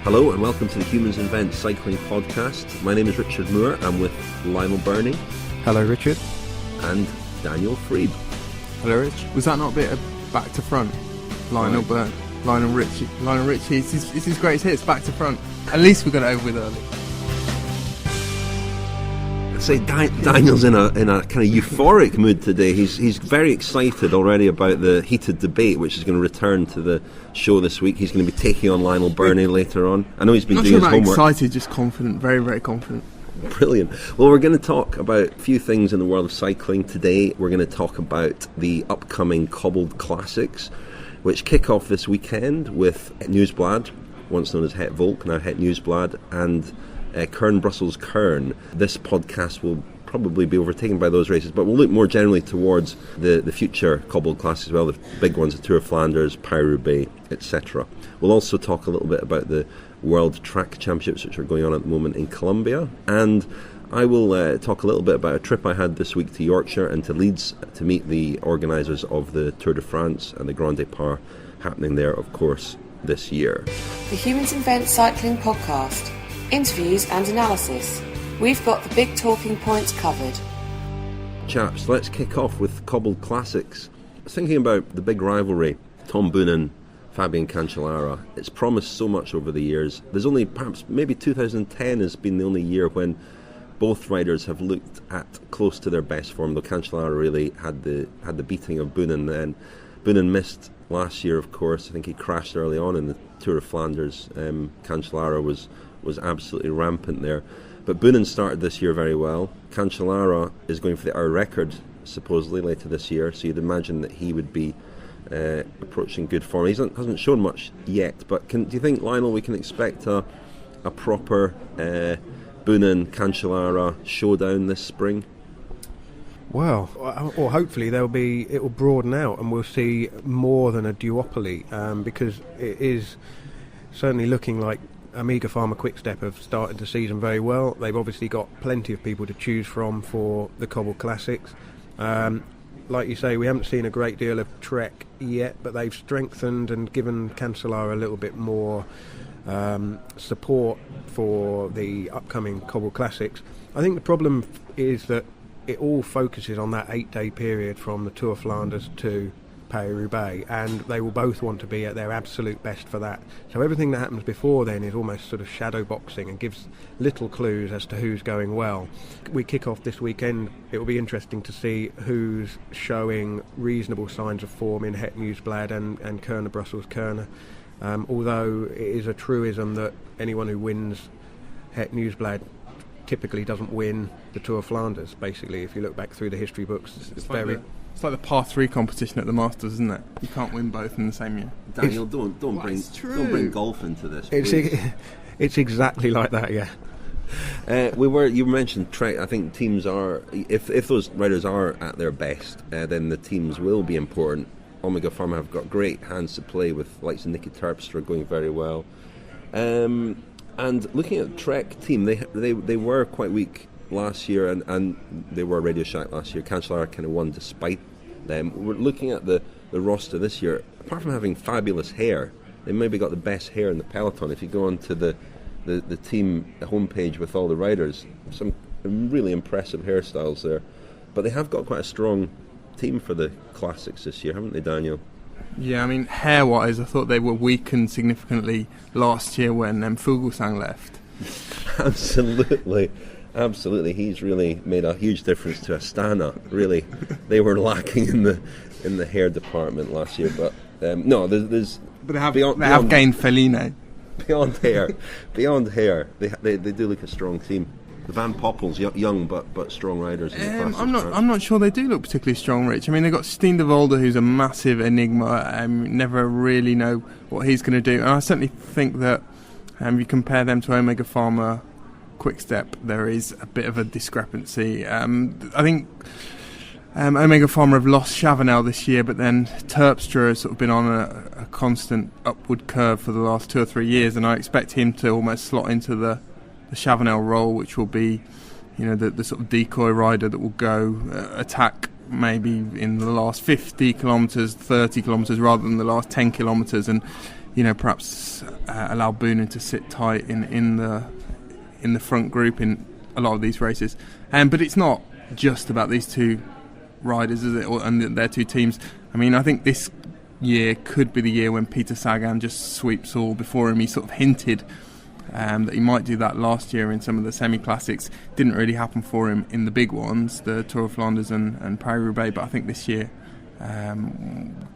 Hello and welcome to the Humans Invent Cycling podcast. My name is Richard Moore. I'm with Lionel Burney. Hello, Richard. And Daniel Freeb. Hello, Rich. Was that not a bit of back to front? Lionel Burney. Lionel Richie. It's his greatest hits, back to front. At least we got it over with early. I'd say Daniel's in a kind of euphoric mood today. He's very excited already about the heated debate, which is going to return to the show this week. He's going to be taking on Lionel Burney later on. I know he's been doing his homework. Excited, just confident, very, very confident. Brilliant. Well, we're going to talk about a few things in the world of cycling today. We're going to talk about the upcoming Cobbled Classics, which kick off this weekend with Nieuwsblad, once known as Het Volk, now Het Nieuwsblad, and Kern Brussels Kern. This podcast will probably be overtaken by those races, but we'll look more generally towards the future Cobbled Classics as well, the big ones, the Tour of Flanders, Paris-Roubaix, etc. We'll also talk a little bit about the World Track Championships, which are going on at the moment in Colombia, and I will talk a little bit about a trip I had this week to Yorkshire and to Leeds to meet the organisers of the Tour de France and the Grand Départ happening there, of course, this year. The Humans Invent Cycling podcast. Interviews and analysis. We've got the big talking points covered. Chaps, let's kick off with Cobbled Classics. I was thinking about the big rivalry, Tom Boonen, Fabian Cancellara. It's promised so much over the years. There's only perhaps maybe 2010 has been the only year when both riders have looked at close to their best form, though Cancellara really had the beating of Boonen then. Boonen missed last year, of course. I think he crashed early on in the Tour of Flanders. Cancellara was absolutely rampant there. But Boonen started this year very well. Cancellara is going for the hour record, supposedly, later this year, so you'd imagine that he would be approaching good form. He hasn't shown much yet, but do you think, Lionel, we can expect a proper Boonen-Cancellara showdown this spring? Well, or hopefully it will broaden out and we'll see more than a duopoly, because it is certainly looking like Omega Pharma Quickstep have started the season very well. They've obviously got plenty of people to choose from for the Cobbled Classics. Like you say, we haven't seen a great deal of Trek yet, but they've strengthened and given Cancellara a little bit more support for the upcoming Cobbled Classics. I think the problem is that it all focuses on that 8-day period from the Tour of Flanders to Paris-Roubaix, and they will both want to be at their absolute best for that. So everything that happens before then is almost sort of shadow boxing and gives little clues as to who's going well. We kick off this weekend. It will be interesting to see who's showing reasonable signs of form in Het Nieuwsblad and Kern Brussels Kern. Although it is a truism that anyone who wins Het Nieuwsblad typically doesn't win the Tour of Flanders, basically. If you look back through the history books, it's like the par 3 competition at the Masters, isn't it? You can't win both in the same year. Daniel, don't bring golf into this. It's exactly like that, yeah. You mentioned Trek. I think teams are, if those riders are at their best, then the teams will be important. Omega Pharma have got great hands to play with, likes of Nicky Terpstra going very well. And looking at the Trek team, they were quite weak last year, and they were Radio Shack last year. Cancellara kind of won despite them. We're looking at the roster this year. Apart from having fabulous hair, they maybe got the best hair in the peloton. If you go onto the team homepage with all the riders, some really impressive hairstyles there. But they have got quite a strong team for the Classics this year, haven't they, Daniel? Yeah, I mean, hair-wise, I thought they were weakened significantly last year when Fuglsang left. Absolutely, he's really made a huge difference to Astana. Really, they were lacking in the hair department last year, but no, there's. But they have gained Feline. Beyond hair, they do look a strong team. The Van Poppels, young but strong riders. I'm not sure they do look particularly strong, Rich. I mean, they've got Steen de Volder, who's a massive enigma. Never really know what he's going to do, and I certainly think that you compare them to Omega Pharma Quickstep, there is a bit of a discrepancy. I think Omega Pharma have lost Chavanel this year, but then Terpstra has sort of been on a constant upward curve for the last 2 or 3 years, and I expect him to almost slot into the Chavanel role, which will be, the sort of decoy rider that will go attack maybe in the last 50 kilometres, 30 kilometres rather than the last 10 kilometres, and perhaps allow Boonen to sit tight in the front group in a lot of these races. But it's not just about these two riders, is it, and their two teams. I mean, I think this year could be the year when Peter Sagan just sweeps all before him. He sort of hinted that he might do that last year in some of the semi-classics. Didn't really happen for him in the big ones, the Tour of Flanders and Paris-Roubaix, but I think this year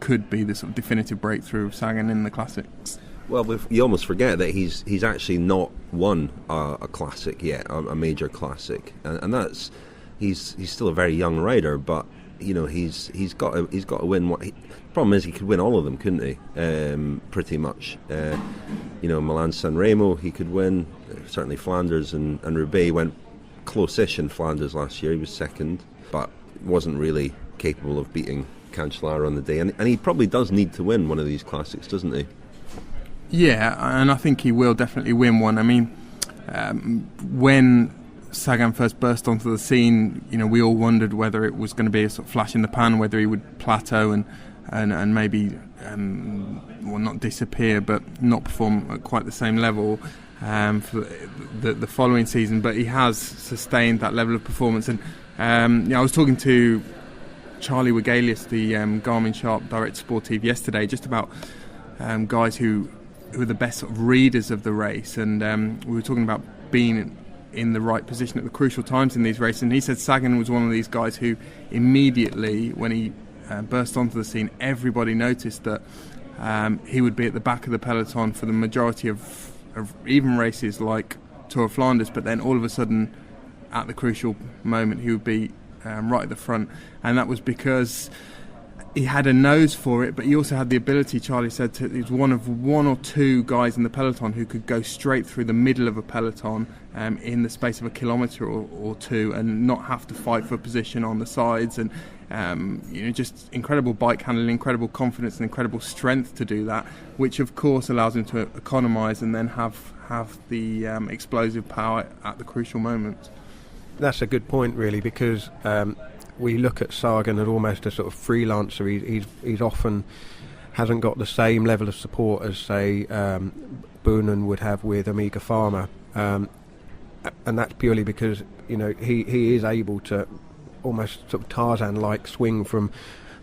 could be the sort of definitive breakthrough of Sagan in the classics. Well, you almost forget that he's actually not won a classic yet, a major classic, and that's he's still a very young rider, but he's got to win. Problem is, he could win all of them, couldn't he? Pretty much. Milan San Remo he could win. Certainly Flanders and Roubaix. He went close-ish in Flanders last year. He was second, but wasn't really capable of beating Cancellara on the day. And he probably does need to win one of these classics, doesn't he? Yeah, and I think he will definitely win one. I mean, when Sagan first burst onto the scene, we all wondered whether it was going to be a sort of flash in the pan, whether he would plateau and maybe not disappear, but not perform at quite the same level for the following season. But he has sustained that level of performance. And I was talking to Charlie Wigalius, the Garmin Sharp Director Sportive, yesterday, just about guys who are the best sort of readers of the race, and we were talking about being in the right position at the crucial times in these races, and he said Sagan was one of these guys who immediately, when he burst onto the scene, everybody noticed that he would be at the back of the peloton for the majority of even races like Tour of Flanders, but then all of a sudden at the crucial moment he would be right at the front, and that was because he had a nose for it, but he also had the ability, Charlie said, he was one of one or two guys in the peloton who could go straight through the middle of a peloton in the space of a kilometre or two and not have to fight for position on the sides, and just incredible bike handling, incredible confidence and incredible strength to do that, which of course allows him to economise and then have the explosive power at the crucial moment. That's a good point, really, because we look at Sagan as almost a sort of freelancer. He's often hasn't got the same level of support as, say, Boonen would have with Omega Pharma, and that's purely because he is able to almost sort of Tarzan-like swing from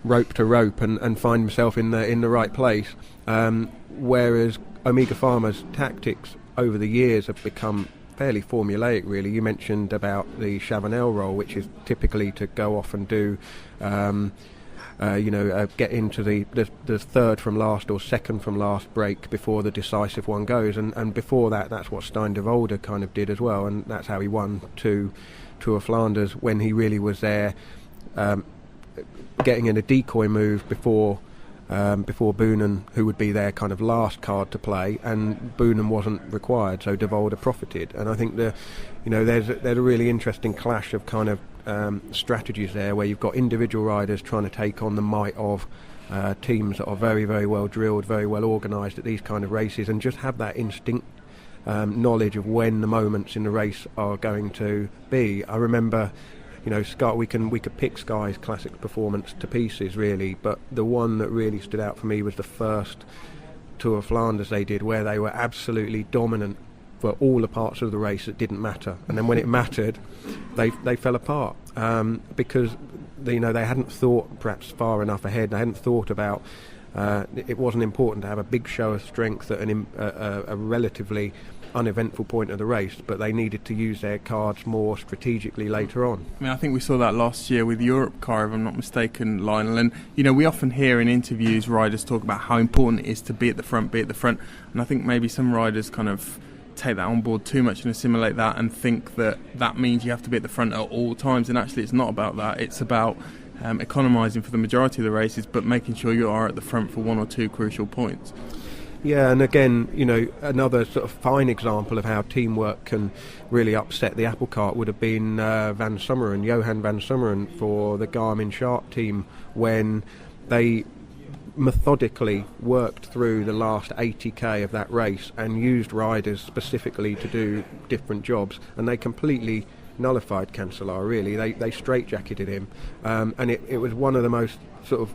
rope to rope and find himself in the right place. Whereas Omega Pharma's tactics over the years have become fairly formulaic, really. You mentioned about the Chavanel role, which is typically to go off and do, get into the third from last or second from last break before the decisive one goes. And before that, that's what Stein de Volder kind of did as well, and that's how he won Tour of Flanders, when he really was there, getting in a decoy move before Boonen, who would be their kind of last card to play, and Boonen wasn't required, so De Volder profited. And I think there's a really interesting clash of kind of strategies there, where you've got individual riders trying to take on the might of teams that are very, very well drilled, very well organised at these kind of races, and just have that instinct knowledge of when the moments in the race are going to be. I remember, Sky, we could pick Sky's classic performance to pieces, really, but the one that really stood out for me was the first Tour of Flanders they did, where they were absolutely dominant for all the parts of the race that didn't matter, and then when it mattered, they fell apart because they hadn't thought perhaps far enough ahead. They hadn't thought about it wasn't important to have a big show of strength at a relatively uneventful point of the race, but they needed to use their cards more strategically later on. I mean, I think we saw that last year with Europe car, if I'm not mistaken, Lionel. And we often hear in interviews riders talk about how important it is to be at the front. And I think maybe some riders kind of take that on board too much and assimilate that and think that means you have to be at the front at all times. And actually, it's not about that. It's about economising for the majority of the races, but making sure you are at the front for one or two crucial points. Yeah, and again, another sort of fine example of how teamwork can really upset the apple cart would have been Johan van Summeren for the Garmin Sharp team, when they methodically worked through the last 80k of that race and used riders specifically to do different jobs, and they completely nullified Cancellara, really. They straitjacketed him, and it was one of the most sort of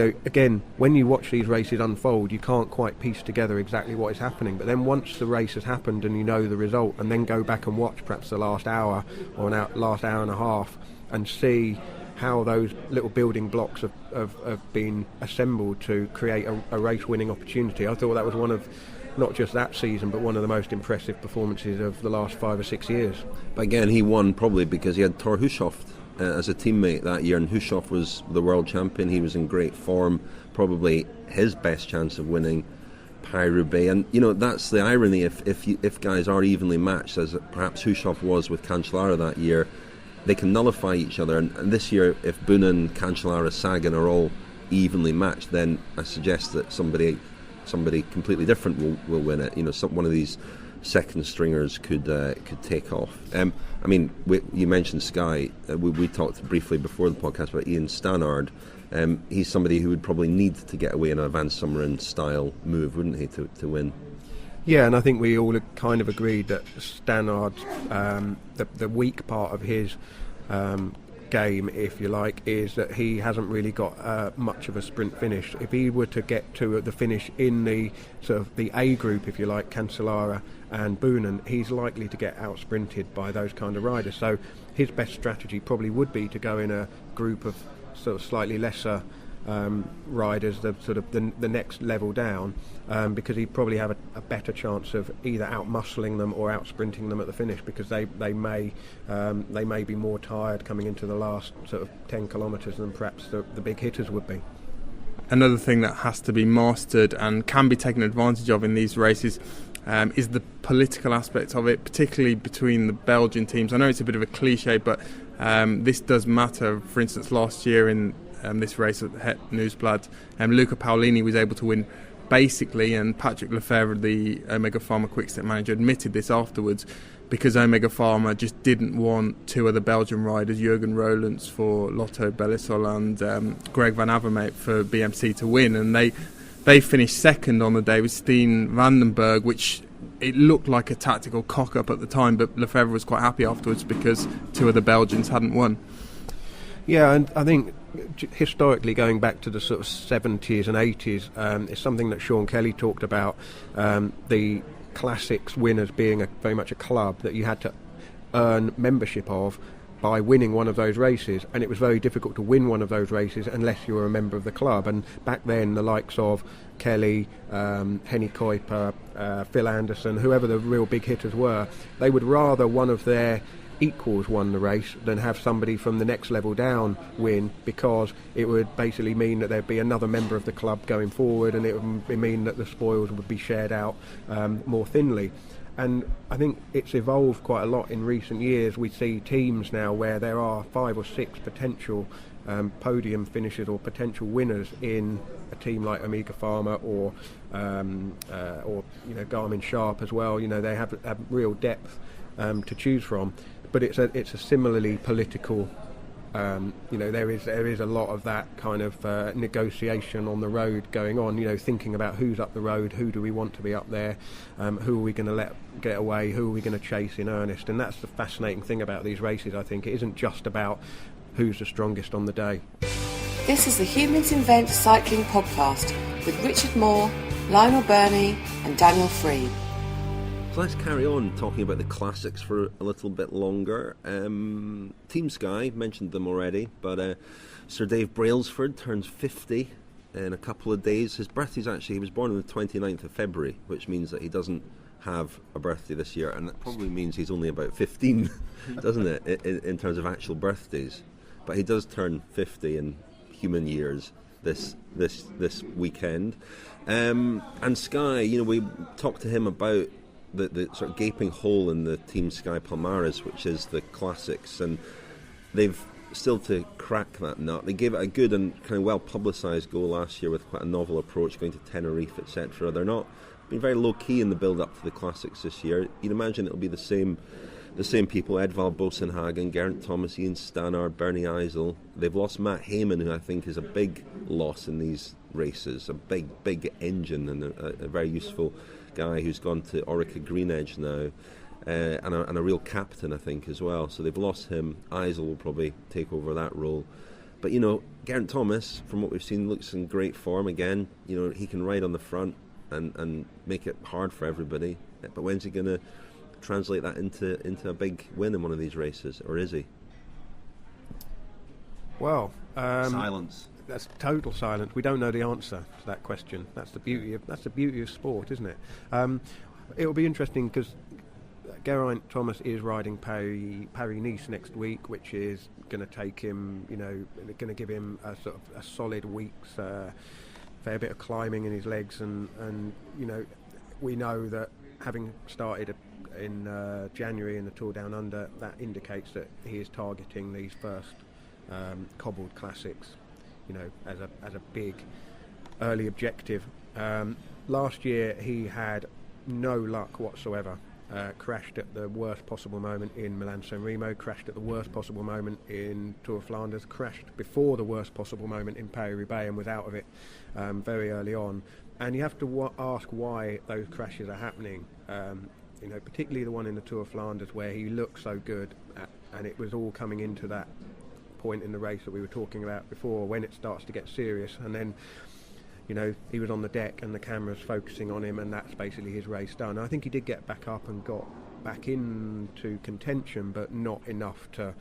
again, when you watch these races unfold, you can't quite piece together exactly what is happening. But then once the race has happened and you know the result, and then go back and watch perhaps the last hour or last hour and a half and see how those little building blocks have been assembled to create a race-winning opportunity. I thought that was one of, not just that season, but one of the most impressive performances of the last 5 or 6 years. But again, he won probably because he had Thor Hushovd as a teammate that year, and Hushovd was the world champion. He was in great form, probably his best chance of winning Paris-Roubaix. And that's the irony, if guys are evenly matched, as perhaps Hushovd was with Cancellara that year, they can nullify each other. And this year, if Boonen, Cancellara, Sagan are all evenly matched, then I suggest that somebody completely different will win it. One of these second stringers could take off. You mentioned Sky. We talked briefly before the podcast about Ian Stannard. He's somebody who would probably need to get away in a Van Summeren style move, wouldn't he, to win? Yeah, and I think we all kind of agreed that Stannard's the weak part of his game, if you like, is that he hasn't really got much of a sprint finish. If he were to get to the finish in the sort of the A group, if you like, Cancellara and Boonen, he's likely to get out sprinted by those kind of riders. So his best strategy probably would be to go in a group of sort of slightly lesser riders, the next level down, because he'd probably have a better chance of either out muscling them or out sprinting them at the finish, because they may be more tired coming into the last sort of 10 kilometres than perhaps the big hitters would be. Another thing that has to be mastered and can be taken advantage of in these races is the political aspect of it, particularly between the Belgian teams. I know it's a bit of a cliche, but this does matter. For instance, last year in this race at the Het Nieuwsblad, Luca Paolini was able to win basically, and Patrick Lefevre, the Omega Pharma Quickstep manager, admitted this afterwards, because Omega Pharma just didn't want two other Belgian riders, Jurgen Roelants for Lotto Belisol and Greg Van Avermaet for BMC, to win, and they finished second on the day with Steen Vandenberg, which it looked like a tactical cock-up at the time, but Lefevre was quite happy afterwards because two of the Belgians hadn't won. Yeah, and I think historically, going back to the sort of 70s and 80s, it's something that Sean Kelly talked about, the Classics winners being very much a club that you had to earn membership of by winning one of those races, and it was very difficult to win one of those races unless you were a member of the club. And back then, the likes of Kelly, Henny Kuiper, Phil Anderson, whoever the real big hitters were, they would rather one of their equals won the race than have somebody from the next level down win, because it would basically mean that there'd be another member of the club going forward, and it would mean that the spoils would be shared out more thinly. And I think it's evolved quite a lot in recent years. We see teams now where there are 5 or 6 potential podium finishers or potential winners in a team like Omega Pharma or Garmin Sharp as well. They have real depth to choose from. But it's a similarly political. There is a lot of that kind of negotiation on the road going on. Thinking about who's up the road, who do we want to be up there, who are we going to let get away, who are we going to chase in earnest. And that's the fascinating thing about these races. I think it isn't just about who's the strongest on the day. This is the Humans Invent Cycling podcast with Richard Moore, Lionel Burney, and Daniel Freed. So let's carry on talking about the classics for a little bit longer. Team Sky, mentioned them already, but Sir Dave Brailsford turns 50 in a couple of days. His birthday's he was born on the 29th of February, which means that he doesn't have a birthday this year, and that probably means he's only about 15, doesn't it, in terms of actual birthdays. But he does turn 50 in human years this weekend. And Sky, we talked to him about the sort of gaping hole in the Team Sky Palmares, which is the classics, and they've still to crack that nut. They gave it a good and kind of well publicised go last year with quite a novel approach, going to Tenerife, etc. They're not been very low key in the build up to the classics this year. You'd imagine it'll be the same people: Edvald Bosenhagen, Geraint Thomas, Ian Stannard, Bernie Eisel. They've lost Matt Heyman, who I think is a big loss in these races, a big engine and a very useful guy who's gone to Orica Greenedge now, and a real captain, I think, as well. So they've lost him. Eisel will probably take over that role. But, Geraint Thomas, from what we've seen, looks in great form again. He can ride on the front and make it hard for everybody. But when's he going to translate that into a big win in one of these races, or is he? Well, silence. That's total silence. We don't know the answer to that question. That's the beauty of sport, isn't it? It'll be interesting because Geraint Thomas is riding Paris-Nice next week, which is going to take him, going to give him a sort of a solid week's fair bit of climbing in his legs, and we know that having started in January in the Tour Down Under, that indicates that he is targeting these first Cobbled Classics, as a big early objective. Last year he had no luck whatsoever. Crashed at the worst possible moment in Milan-San Remo, crashed at the worst possible moment in Tour of Flanders, crashed before the worst possible moment in Paris-Roubaix and was out of it very early on. And you have to ask why those crashes are happening, particularly the one in the Tour of Flanders where he looked so good, and it was all coming into that point in the race that we were talking about before, when it starts to get serious, and then he was on the deck and the camera's focusing on him, and that's basically his race done. I think he did get back up and got back into contention, but not enough to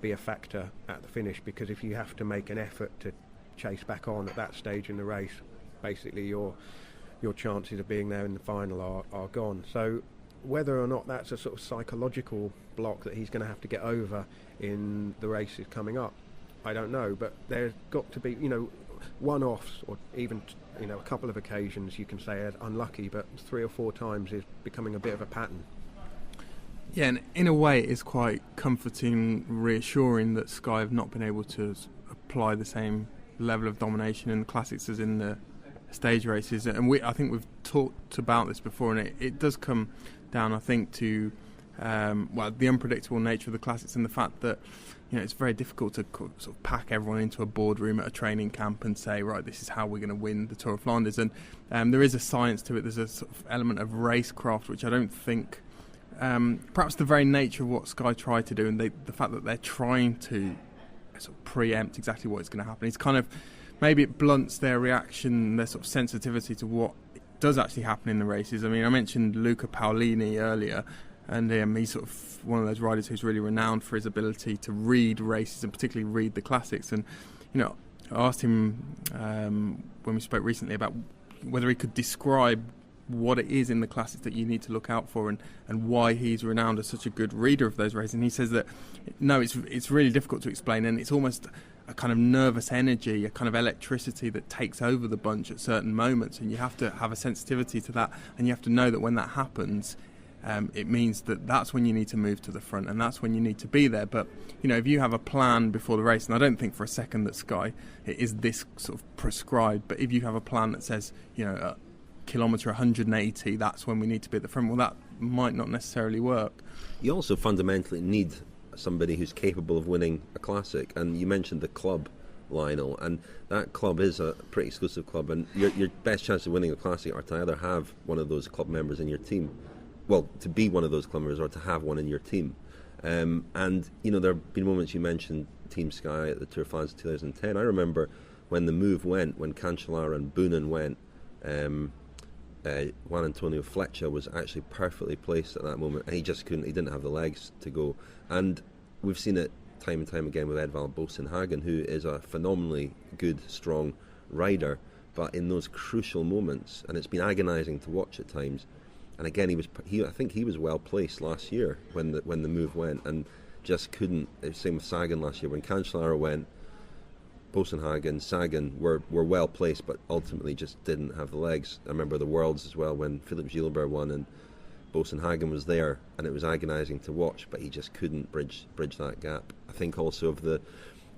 be a factor at the finish, because if you have to make an effort to chase back on at that stage in the race, basically your chances of being there in the final are gone. So whether or not that's a sort of psychological block that he's going to have to get over in the races coming up, I don't know, but there's got to be, one-offs, or even a couple of occasions you can say as unlucky, but 3 or 4 times is becoming a bit of a pattern. Yeah, and in a way it's quite comforting, reassuring that Sky have not been able to apply the same level of domination in the classics as in the stage races. And I think we've talked about this before, and it does come down, I think, to the unpredictable nature of the classics, and the fact that it's very difficult to sort of pack everyone into a boardroom at a training camp and say, right, this is how we're going to win the Tour of Flanders. And there is a science to it. There's a sort of element of racecraft, which I don't think, perhaps the very nature of what Sky tried to do, and the fact that they're trying to sort of preempt exactly what is going to happen, it's kind of, maybe it blunts their reaction, their sort of sensitivity to what does actually happen in the races. I mean, I mentioned Luca Paolini earlier, and he's sort of one of those riders who's really renowned for his ability to read races, and particularly read the classics. And I asked him when we spoke recently about whether he could describe what it is in the classics that you need to look out for, and why he's renowned as such a good reader of those races. And he says that no, it's really difficult to explain, and it's almost a kind of nervous energy, a kind of electricity that takes over the bunch at certain moments, and you have to have a sensitivity to that, and you have to know that when that happens, it means that that's when you need to move to the front, and that's when you need to be there. But if you have a plan before the race, and I don't think for a second that Sky it is this sort of prescribed, but if you have a plan that says kilometre 180, that's when we need to be at the front, well, that might not necessarily work. You also fundamentally need somebody who's capable of winning a classic, and you mentioned the club, Lionel, and that club is a pretty exclusive club, and your best chance of winning a classic are to either have one of those club members in your team, well, to be one of those club members, or to have one in your team. And there have been moments, you mentioned Team Sky at the Tour of France 2010. I remember when the move went, when Cancellara and Boonen went, Juan Antonio Flecha was actually perfectly placed at that moment, and he didn't have the legs to go. And we've seen it time and time again with Edvald Boasson-Hagen, who is a phenomenally good, strong rider, but in those crucial moments, and it's been agonising to watch at times. And again, I think he was well placed last year when the move went, and just couldn't. Same with Sagan last year when Cancellara went. Boasson-Hagen, Sagan were well placed, but ultimately just didn't have the legs. I remember the Worlds as well when Philippe Gilbert won and Boasson-Hagen was there, and it was agonising to watch, but he just couldn't bridge that gap. I think also of the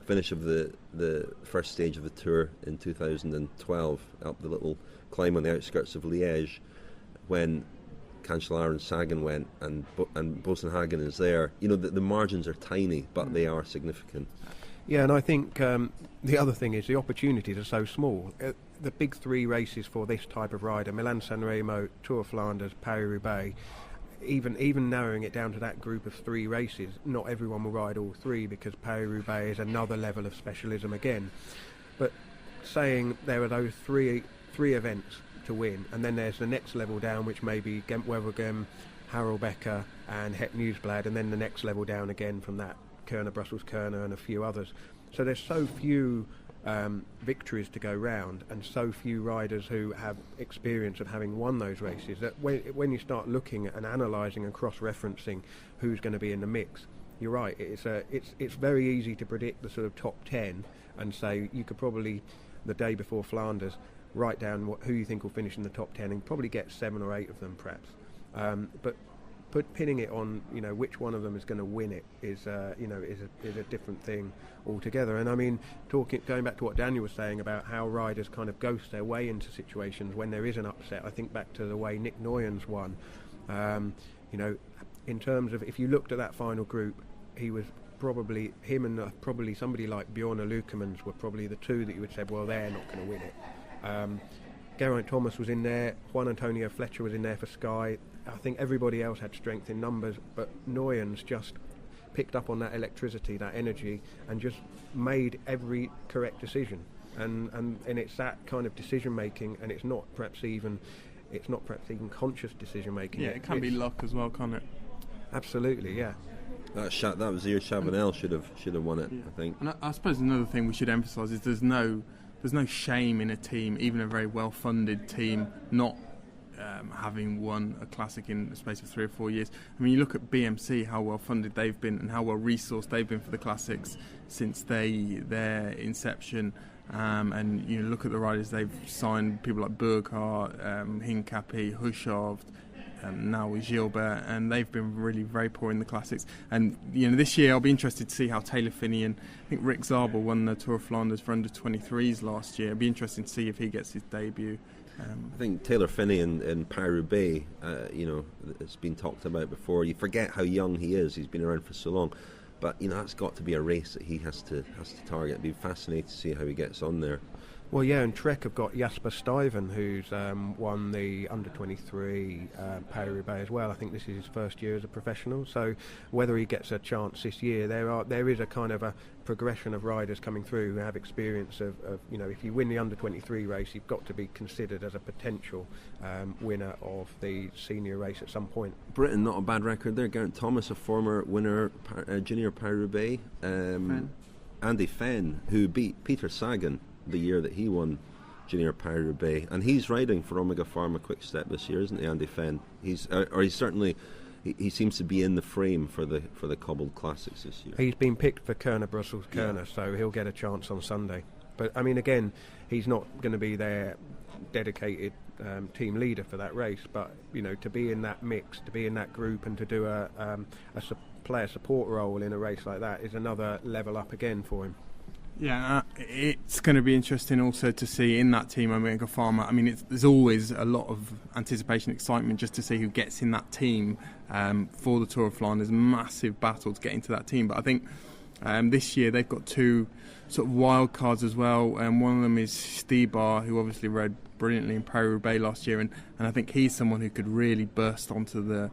finish of the first stage of the Tour in 2012, up the little climb on the outskirts of Liège, when Cancellara and Sagan went, and Boasson-Hagen is there. The margins are tiny, but they are significant. Yeah, and I think the other thing is the opportunities are so small. The big 3 races for this type of rider, Milan-San Remo, Tour of Flanders, Paris-Roubaix, even narrowing it down to that group of 3 races, not everyone will ride all 3 because Paris-Roubaix is another level of specialism again. But saying there are those three events to win, and then there's the next level down, which may be Gent-Wevelgem, Harelbeke and Het Nieuwsblad, and then the next level down again from that, Kuurne, Brussels-Kuurne and a few others. So there's so few victories to go round, and so few riders who have experience of having won those races, that when you start looking and analysing and cross-referencing who's going to be in the mix, you're right, it's very easy to predict the sort of top 10 and say you could probably, the day before Flanders, write down who you think will finish in the top 10 and probably get 7 or 8 of them perhaps. But pinning it on, which one of them is going to win it is a different thing altogether. And I mean, going back to what Daniel was saying about how riders kind of ghost their way into situations when there is an upset, I think back to the way Nick Noyens won. In terms of, if you looked at that final group, he was probably, him and probably somebody like Bjorn Lukemans were probably the 2 that you would say, well, they're not going to win it. Geraint Thomas was in there, Juan Antonio Fletcher was in there for Sky. I think everybody else had strength in numbers, but Noyens just picked up on that electricity, that energy, and just made every correct decision. And it's that kind of decision making, and it's not perhaps even conscious decision making. Yeah, it can be luck as well, can't it? Absolutely, yeah. That was the year Chavanel should have won it, yeah. I think. And I suppose another thing we should emphasise is there's no shame in a team, even a very well-funded team, not having won a classic in the space of 3 or 4 years. I mean, you look at BMC, how well funded they've been and how well resourced they've been for the classics since their inception. And you look at the riders they've signed, people like Burkhardt, Hincapie, Hushovd, now with Gilbert, and they've been really very poor in the classics. And this year I'll be interested to see how Taylor Phinney and I think Rick Zabel won the Tour of Flanders for under 23s last year. It'll be interesting to see if he gets his debut. I think Taylor Phinney in Paris-Roubaix, it's been talked about before. You forget how young he is. He's been around for so long, but that's got to be a race that he has to target. It'd be fascinating to see how he gets on there. Well, yeah, and Trek have got Jasper Stuyven, who's won the under-23 Paris-Roubaix as well. I think this is his first year as a professional. So whether he gets a chance this year, there is a kind of a progression of riders coming through who have experience of if you win the under-23 race, you've got to be considered as a potential winner of the senior race at some point. Britain, not a bad record there. Geraint Thomas, a former winner, junior Paris-Roubaix. Andy Fenn, who beat Peter Sagan the year that he won junior Paris-Roubaix, and he's riding for Omega Pharma Quick-Step this year, isn't he, Andy Fenn? He seems to be in the frame for the Cobbled Classics this year. He's been picked for Kuurne, Brussels-Kuurne, so he'll get a chance on Sunday. But I mean, again, he's not going to be their dedicated team leader for that race. But to be in that mix, to be in that group, and to do a player support role in a race like that is another level up again for him. Yeah, it's going to be interesting also to see in that team Omega Pharma. I mean, there's always a lot of anticipation, excitement just to see who gets in that team for the Tour of Flanders. Massive battle to get into that team. But I think this year they've got 2 sort of wild cards as well. One of them is Départ, who obviously rode brilliantly in Paris-Roubaix last year, and I think he's someone who could really burst onto the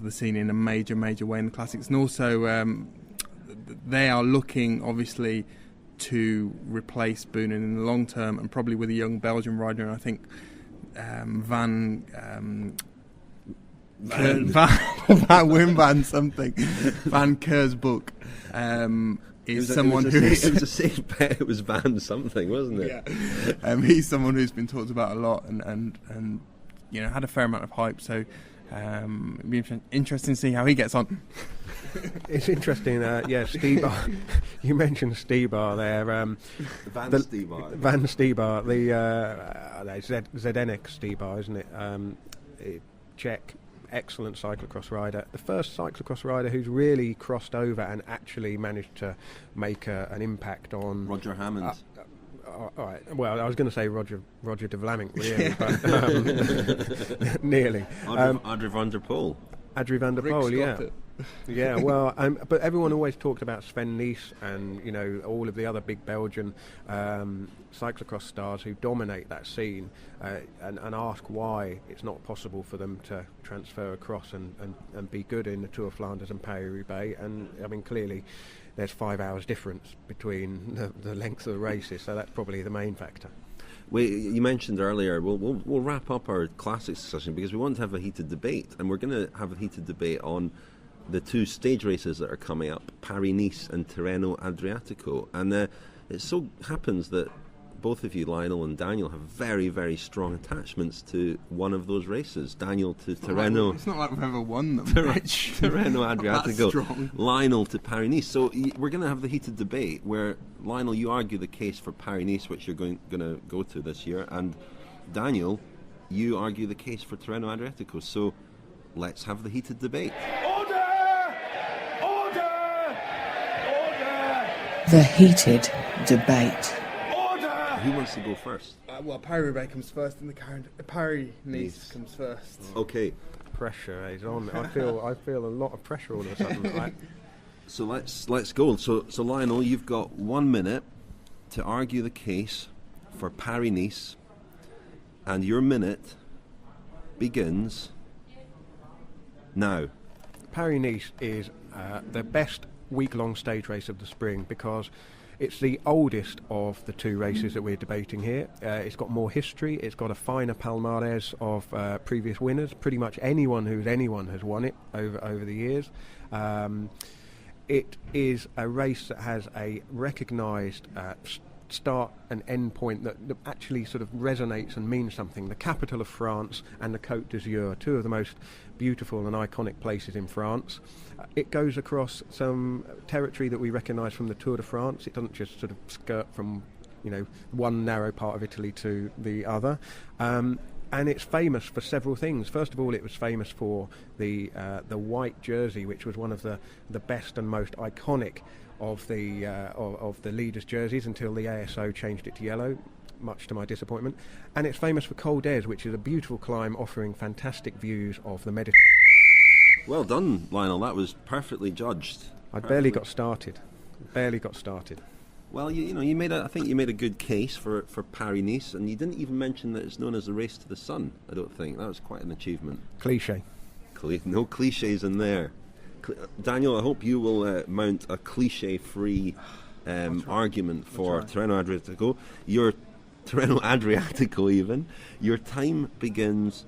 scene in a major way in the classics. And also they are looking, obviously, to replace Boonen in the long term, and probably with a young Belgian rider. And I think Van Kersbroek is someone who it was Van something, wasn't it? Yeah. He's someone who's been talked about a lot and had a fair amount of hype. So it'd be interesting to see how he gets on. It's interesting, Départ. You mentioned Départ there. Van Départ, the Zdeněk Départ, isn't it? Czech, excellent cyclocross rider. The first cyclocross rider who's really crossed over and actually managed to make an impact on... Roger Hammond. All right. Well, I was going to say Roger de Vlaming, really, but nearly. Adrie van der Poel. Adrie van der Poel, yeah. Yeah, well, but everyone always talked about Sven Nys and, you know, all of the other big Belgian cyclocross stars who dominate that scene, and ask why it's not possible for them to transfer across and be good in the Tour of Flanders and Paris-Roubaix. And I mean, clearly there's 5 hours difference between the length of the races, so that's probably the main factor. You mentioned earlier, we'll wrap up our classics discussion because we want to have a heated debate, and we're going to have a heated debate on the 2 stage races that are coming up, Paris-Nice and Tirreno Adriatico. And it so happens that both of you, Lionel and Daniel, have very, very strong attachments to one of those races. Daniel to Tirreno. It's not like we've ever won them. Tirreno Adriatico. Lionel to Paris-Nice. So we're going to have the heated debate where, Lionel, you argue the case for Paris-Nice, which you're going to go to this year, and Daniel, you argue the case for Tirreno Adriatico. So let's have the heated debate. The heated debate. Who wants to go first? Well, Paris-Roubaix comes first, and Paris-Nice comes first. Okay. Pressure is on. I feel a lot of pressure all of a sudden. So let's go. So Lionel, you've got 1 minute to argue the case for Paris-Nice, and your minute begins now. Paris-Nice is the best week-long stage race of the spring because it's the oldest of the 2 races that we're debating here. It's got more history. It's got a finer palmarès of previous winners. Pretty much anyone has won it over the years. It is a race that has a recognised start and end point that actually sort of resonates and means something. The capital of France and the Côte d'Azur, 2 of the most beautiful and iconic places in France. It goes across some territory that we recognise from the Tour de France. It doesn't just sort of skirt from, you know, one narrow part of Italy to the other. And it's famous for several things. First of all, it was famous for the white jersey, which was one of the best and most iconic of the leaders' jerseys until the ASO changed it to yellow, much to my disappointment. And it's famous for Col d'Ez, which is a beautiful climb offering fantastic views of the Mediterranean. Well done, Lionel. That was perfectly judged. I barely got started. Well, I think you made a good case for Paris-Nice, and you didn't even mention that it's known as the race to the sun. I don't think that was quite an achievement. Cliché. No clichés in there. Daniel, I hope you will mount a cliché-free argument for Tirreno Adriatico. Your Tirreno Adriatico, even. Your time begins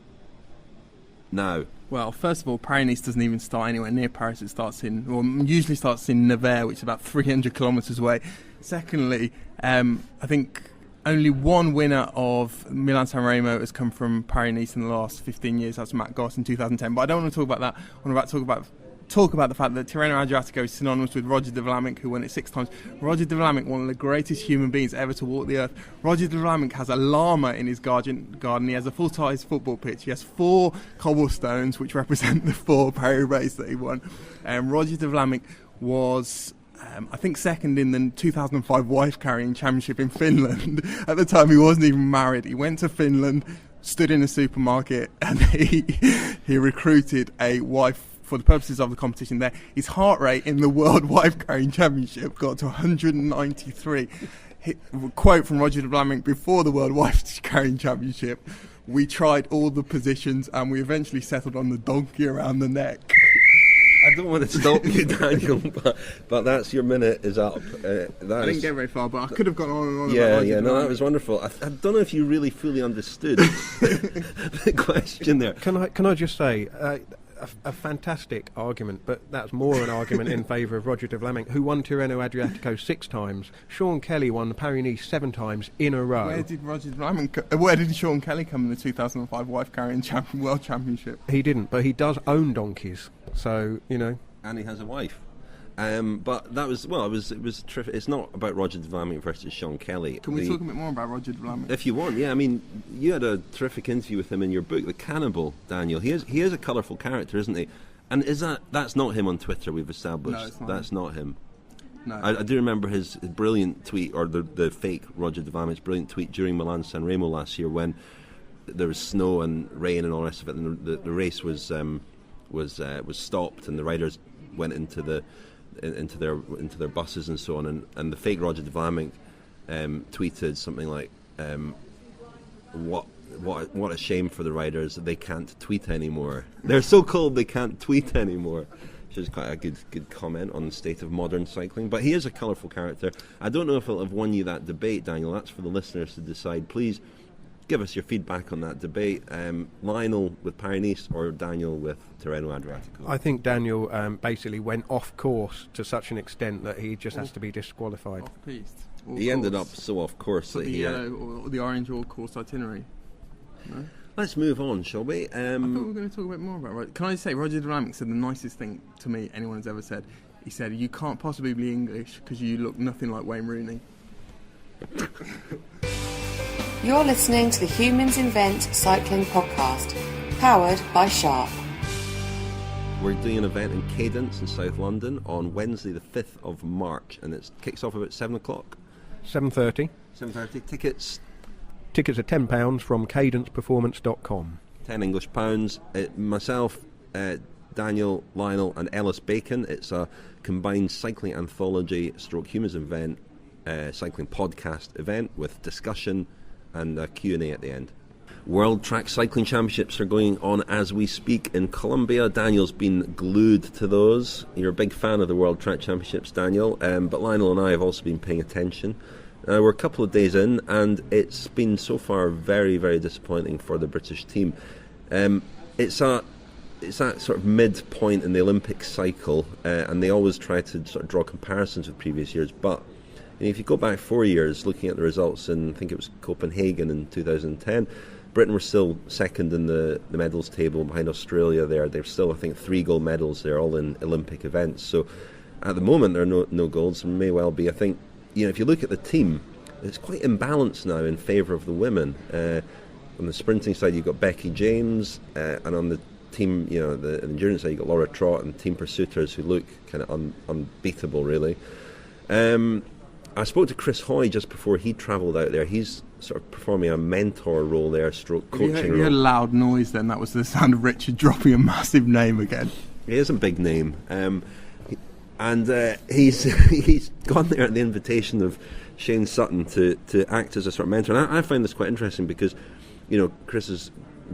now. Well, first of all, Paris-Nice doesn't even start anywhere near Paris. It usually starts in Nevers, which is about 300 kilometres away. Secondly, I think only one winner of Milan-San Remo has come from Paris-Nice in the last 15 years. That's Matt Goss in 2010. But I don't want to talk about that. I want to talk about the fact that Tirreno Adriatico is synonymous with Roger de Vlaminck, who won it 6 times. Roger de Vlaminck, one of the greatest human beings ever to walk the earth. Roger de Vlaminck has a llama in his garden. He has a full-size football pitch. He has 4 cobblestones, which represent the 4 Paris-Roubaix that he won. Roger de Vlaminck was, I think, second in the 2005 wife carrying championship in Finland. At the time, he wasn't even married. He went to Finland, stood in a supermarket, and he recruited a wife for the purposes of the competition there. His heart rate in the World Wife Carrying Championship got to 193. Quote from Roger de Vlaminck before the World Wife Carrying Championship: "We tried all the positions and we eventually settled on the donkey around the neck." I don't want to stop you, Daniel, but that's your minute is up. I didn't get very far, but I could have gone on and on. That was wonderful. I don't know if you really fully understood the question there. Can I just say, a fantastic argument, but that's more an argument in favour of Roger de Vlaminck, who won Tirreno Adriatico 6 times. Sean Kelly won Paris-Nice 7 times in a row. Where did Sean Kelly come in the 2005 wife carrying world championship? He didn't, but he does own donkeys, so and he has a wife. But that was, it was terrific. It's not about Roger de Vlaminck versus Sean Kelly. Can we talk a bit more about Roger de Vlaminck? If you want, yeah. I mean, you had a terrific interview with him in your book, The Cannibal, Daniel. He is a colourful character, isn't he? And that's not him on Twitter, we've established. No, it's not that's him. Not him. No. I do remember his brilliant tweet, or the fake Roger de Vlaminck's brilliant tweet during Milan-San Remo last year when there was snow and rain and all the rest of it, and the race was stopped and the riders went into their buses and so on, and the fake Roger de Vlaming tweeted something like, what a shame for the riders that they can't tweet anymore. They're so cold they can't tweet anymore. Which is quite a good comment on the state of modern cycling. But he is a colourful character. I don't know if he'll have won you that debate, Daniel. That's for the listeners to decide. Please give us your feedback on that debate. Lionel with Paris-Nice or Daniel with Tirreno Adriatico? I think Daniel basically went off course to such an extent that he just has to be disqualified. Off-piste. He ended up so off course so that the he... yellow or the orange all course itinerary. No? Let's move on, shall we? I thought we were going to talk a bit more about it. Can I say, Roger de Vlaming said the nicest thing to me anyone has ever said. He said, "You can't possibly be English because you look nothing like Wayne Rooney." You're listening to the Humans Invent Cycling podcast, powered by Sharp. We're doing an event in Cadence in South London on Wednesday the 5th of March, and it kicks off about 7 o'clock. 7:30. 7:30. Tickets... Tickets are £10 from cadenceperformance.com. £10 English. Myself, Daniel, Lionel and Ellis Bacon. It's a combined cycling anthology / humans event, cycling podcast event with discussion and a Q&A at the end. World Track Cycling Championships are going on as we speak in Colombia. Daniel's been glued to those. You're a big fan of the World Track Championships, Daniel, but Lionel and I have also been paying attention. We're a couple of days in, and it's been so far very, very disappointing for the British team. It's that sort of midpoint in the Olympic cycle, and they always try to sort of draw comparisons with previous years. But if you go back 4 years, looking at the results in, I think it was Copenhagen in 2010, Britain were still second in the medals table behind Australia there. There's still, I think, 3 gold medals there, all in Olympic events. So at the moment, there are no golds, and may well be. I think, if you look at the team, it's quite imbalanced now in favour of the women. On the sprinting side, you've got Becky James, and on the team, the endurance side, you've got Laura Trott and team pursuiters who look kind of unbeatable, really. I spoke to Chris Hoy just before he travelled out there. He's sort of performing a mentor role there, / coaching role. You heard a loud noise then. That was the sound of Richard dropping a massive name again. He is a big name. And he's gone there at the invitation of Shane Sutton to act as a sort of mentor. And I find this quite interesting because, Chris has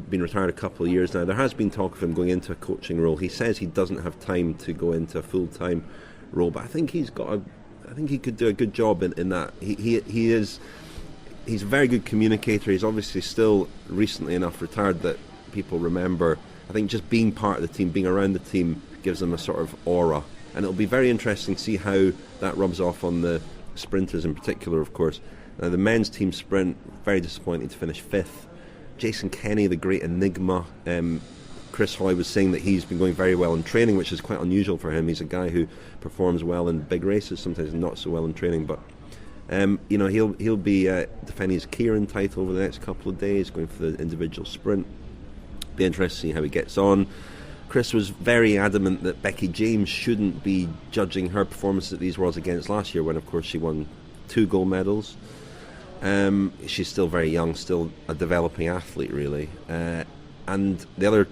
been retired a couple of years now. There has been talk of him going into a coaching role. He says he doesn't have time to go into a full-time role, but I think he could do a good job in that. He's a very good communicator. He's obviously still recently enough retired that people remember. I think just being part of the team, being around the team, gives them a sort of aura. And it'll be very interesting to see how that rubs off on the sprinters in particular, of course. The men's team sprint, very disappointing to finish 5th. Jason Kenny, the great enigma. Chris Hoy was saying that he's been going very well in training, which is quite unusual for him. He's a guy who performs well in big races, sometimes not so well in training. But he'll be defending his Kieran title over the next couple of days, going for the individual sprint. Be interested to see how he gets on. Chris was very adamant that Becky James shouldn't be judging her performance at these Worlds against last year, when of course she won 2 gold medals. She's still very young, still a developing athlete really. And the other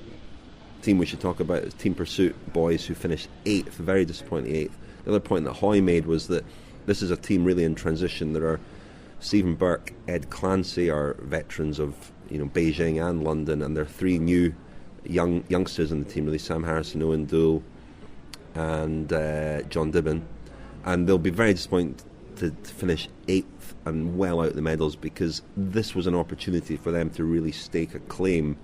team we should talk about is Team Pursuit boys, who finished 8th, very disappointing 8th. The other point that Hoy made was that this is a team really in transition. There are Stephen Burke, Ed Clancy are veterans of Beijing and London, and there are 3 new youngsters in the team, really, Sam Harrison, Owen Doole and John Dibben, and they'll be very disappointed to finish 8th and well out the medals, because this was an opportunity for them to really stake a claim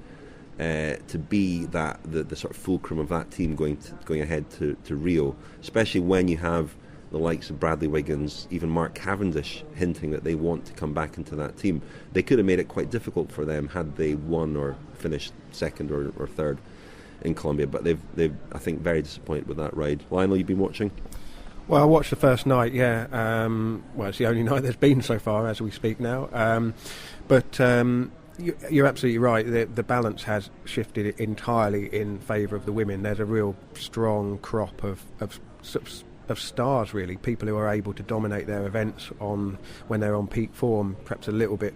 to be the sort of fulcrum of that team going ahead to Rio, especially when you have the likes of Bradley Wiggins, even Mark Cavendish hinting that they want to come back into that team. They could have made it quite difficult for them had they won or finished 2nd or 3rd in Colombia, but they've I think very disappointed with that ride. Lionel, you've been watching? Well, I watched the first night, yeah. Well, it's the only night there's been so far as we speak now. But you're absolutely right. The balance has shifted entirely in favour of the women. There's a real strong crop of stars, really, people who are able to dominate their events when they're on peak form. Perhaps a little bit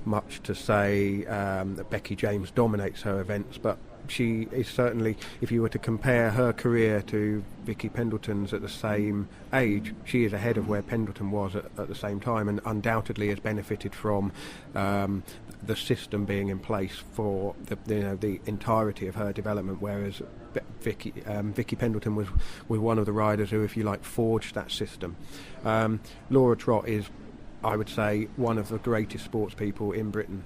much to say that Becky James dominates her events, but she is certainly, if you were to compare her career to Vicky Pendleton's at the same age, she is ahead of where Pendleton was at the same time, and undoubtedly has benefited from the system being in place for the entirety of her development, whereas Vicky Pendleton was one of the riders who, if you like, forged that system. Laura Trott is, I would say, one of the greatest sports people in Britain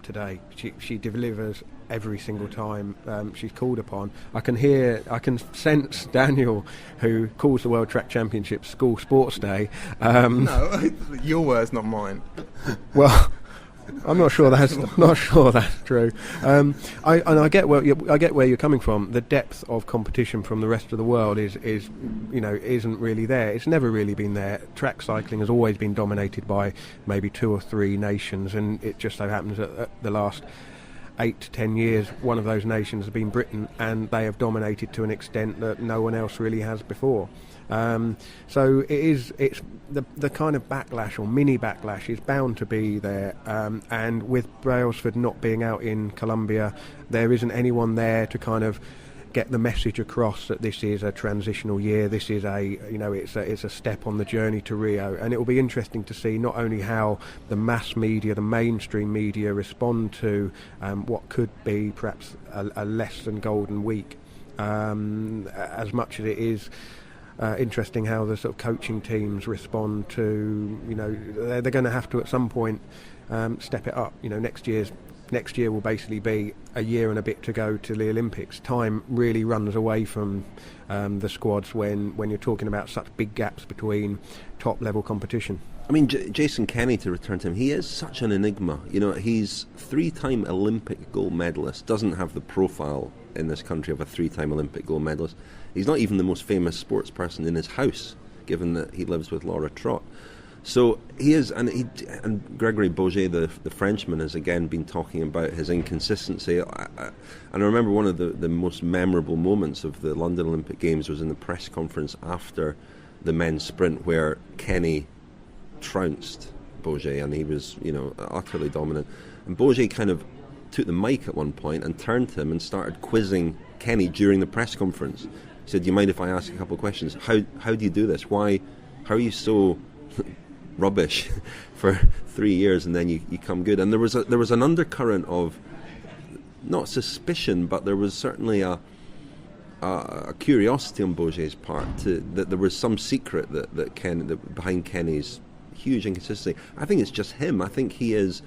today. She delivers every single time she's called upon. I can sense Daniel, who calls the World Track Championships School Sports Day. No, your words, not mine. Well, I'm not sure that's true. I get where you're coming from. The depth of competition from the rest of the world isn't really there. It's never really been there. Track cycling has always been dominated by maybe 2 or 3 nations, and it just so happens that the last 8 to 10 years, one of those nations has been Britain, and they have dominated to an extent that no one else really has before. So it's the kind of backlash or mini backlash is bound to be there, and with Brailsford not being out in Colombia, there isn't anyone there to kind of get the message across that this is a transitional year. This is it's a step on the journey to Rio, and it will be interesting to see not only how the mass media, the mainstream media, respond to what could be perhaps a less than golden week, as much as it is. Interesting how the sort of coaching teams respond to, they're going to have to at some point step it up. Next year will basically be a year and a bit to go to the Olympics. Time really runs away from the squads when you're talking about such big gaps between top level competition. I mean, Jason Kenny, to return to him, he is such an enigma. He's 3-time Olympic gold medalist, doesn't have the profile in this country of a 3-time Olympic gold medalist. He's not even the most famous sports person in his house, given that he lives with Laura Trott. So he is, and Gregory Boget, the Frenchman, has again been talking about his inconsistency. And I remember one of the most memorable moments of the London Olympic Games was in the press conference after the men's sprint, where Kenny trounced Boget, and he was, utterly dominant. And Boget kind of took the mic at one point and turned to him and started quizzing Kenny during the press conference. He said, "Do you mind if I ask a couple of questions? How do you do this? How are you so rubbish for 3 years and then you come good?" And there was an undercurrent of not suspicion, but there was certainly a curiosity on Boget's part that there was some secret that behind Kenny's huge inconsistency. I think it's just him. I think he is.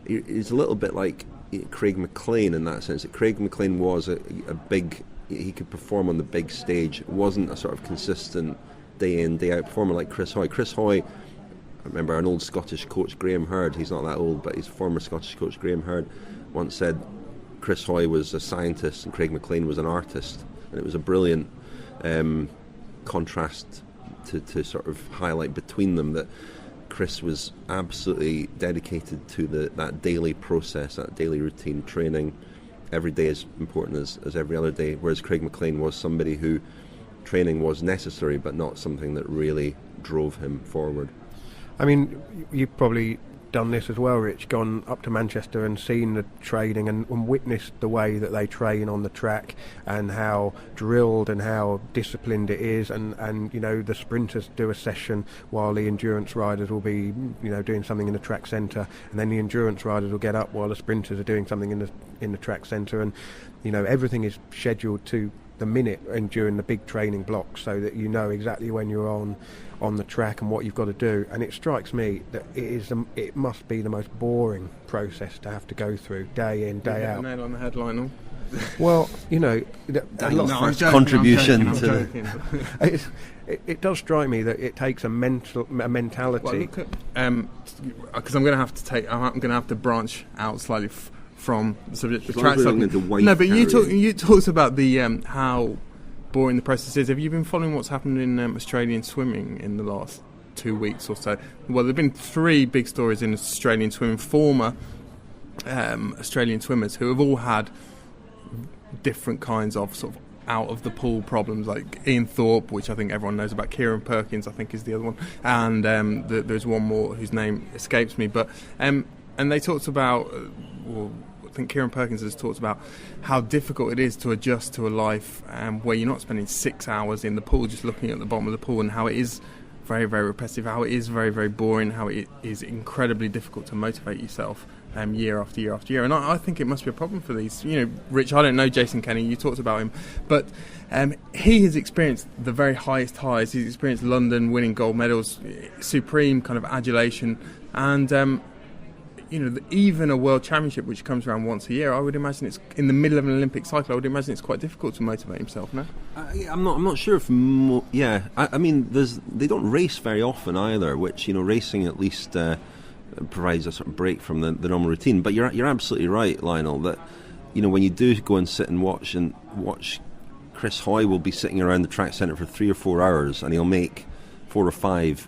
He's a little bit like Craig McLean in that sense. That Craig McLean was a big. He could perform on the big stage. It wasn't a sort of consistent day in, day out performer like Chris Hoy. Chris Hoy, I remember an old Scottish coach, Graham Hurd, he's not that old, but he's former Scottish coach Graham Hurd, once said Chris Hoy was a scientist and Craig McLean was an artist. And it was a brilliant contrast to sort of highlight between them, that Chris was absolutely dedicated to that daily process, that daily routine training. Every day is important as every other day, whereas Craig McLean was somebody who training was necessary but not something that really drove him forward. I mean, you've probably done this as well, Rich, gone up to Manchester and seen the training and witnessed the way that they train on the track and how drilled and how disciplined it is, and the sprinters do a session while the endurance riders will be doing something in the track centre, and then the endurance riders will get up while the sprinters are doing something in the track centre, and everything is scheduled to the minute and during the big training blocks, so that you know exactly when you're on the track and what you've got to do. And it strikes me that it must be the most boring process to have to go through day in, day out. Nail on the headline. Well, contribution it does strike me that it takes a mentality. Because I'm going to have to branch out slightly from the subject of track cycling. No, but you talked about the how boring the process is. Have you been following what's happened in Australian swimming in the last 2 weeks or so? Well, there have been 3 big stories in Australian swimming, former Australian swimmers who have all had different kinds of sort of out of the pool problems, like Ian Thorpe, which I think everyone knows about. Kieran Perkins, I think, is the other one, and there's one more whose name escapes me. But and they talked about think Kieran Perkins has talked about how difficult it is to adjust to a life where you're not spending 6 hours in the pool just looking at the bottom of the pool, and how it is very, very repetitive, how it is very, very boring, how it is incredibly difficult to motivate yourself year after year after year. And I think it must be a problem for these. Rich, I don't know Jason Kenny, you talked about him, but he has experienced the very highest highs. He's experienced London, winning gold medals, supreme kind of adulation, and even a world championship which comes around once a year, I would imagine it's in the middle of an Olympic cycle. I would imagine it's quite difficult to motivate himself. No, I'm not sure if. I mean, they don't race very often either, which racing at least provides a sort of break from the normal routine. But you're absolutely right, Lionel, that when you do go and sit and watch, Chris Hoy will be sitting around the track centre for 3 or 4 hours, and he'll make 4 or 5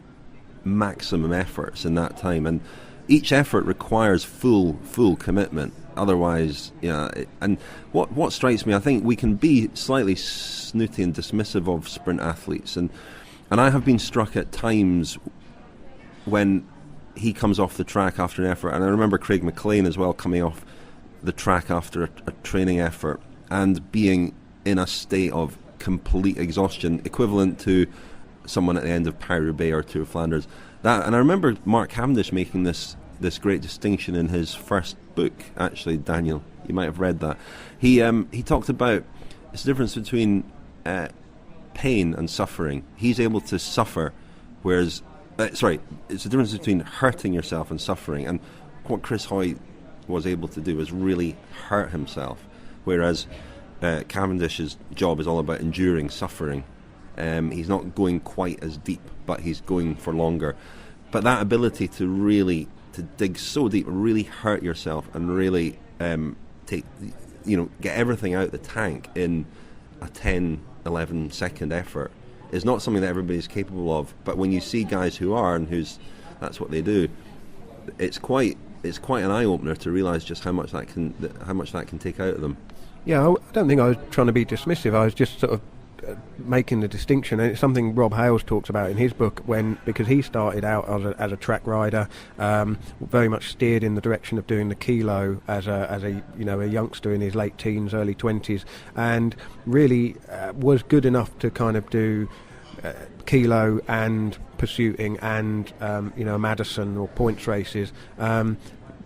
maximum efforts in that time, and each effort requires full commitment. Otherwise, and what strikes me, I think we can be slightly snooty and dismissive of sprint athletes, and I have been struck at times when he comes off the track after an effort, and I remember Craig McLean as well coming off the track after a training effort and being in a state of complete exhaustion, equivalent to someone at the end of Paris-Roubaix or Tour of Flanders. And I remember Mark Cavendish making this great distinction in his first book. Actually, Daniel, you might have read that. He talked about it's the difference between pain and suffering. He's able to suffer, whereas it's the difference between hurting yourself and suffering. And what Chris Hoy was able to do was really hurt himself, whereas Cavendish's job is all about enduring suffering. He's not going quite as deep, but he's going for longer. But that ability to dig so deep, really hurt yourself, and really get everything out the tank in a 10, 11 second effort is not something that everybody's capable of. But when you see guys who are, and that's what they do, it's quite an eye opener to realise just how much that can take out of them. Yeah, I don't think I was trying to be dismissive. I was just sort of making the distinction, and it's something Rob Hales talks about in his book, because he started out as a track rider, very much steered in the direction of doing the kilo as a youngster in his late teens, early 20s, and really was good enough to kind of do kilo and pursuiting and Madison or points races.